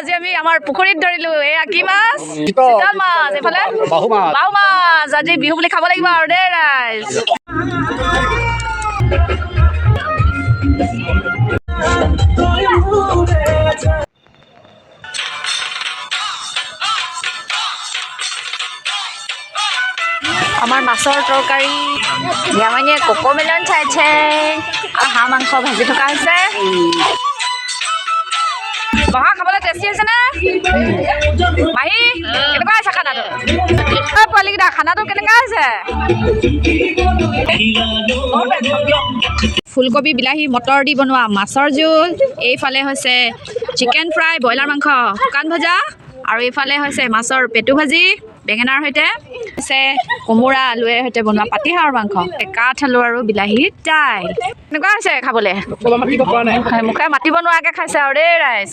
আজি আমি আমাৰ পুখুৰীত ধৰিলো এয়া কি মাছ চিতল মাছ এফালে বাহু মাছ আজি বিহু বুলি খাব লাগিব আৰু দেই ৰাইজ আমাৰ মাছৰ তৰকাৰী ইয়ামানিয়ে কোকোমেলন চাইছে আৰু হাঁহ মাংস ভাজি থকা হৈছে বহা খাবলৈ টেষ্টি হৈছে নে মাহী কেনেকুৱা হৈছে খানাটো পোৱালীকেইটা খানাটো কেনেকুৱা হৈছে ফুলকবি বিলাহী মটৰ দি বনোৱা মাছৰ জোল এইফালে হৈছে চিকেন ফ্ৰাই ব্ৰইলাৰ মাংস শুকান ভজা আৰু এইফালে হৈছে মাছৰ পেটু ভাজি বেঙেনাৰ সৈতে আছে কোমোৰা আলুৰে সৈতে বনোৱা পাতিহাঁহৰ মাংস কাঠ আলু আৰু বিলাহী দাইল এনেকুৱা হৈছে খাবলৈ মুখে মাতিব নোৱাৰাকৈ খাইছে আৰু দেই ৰাইজ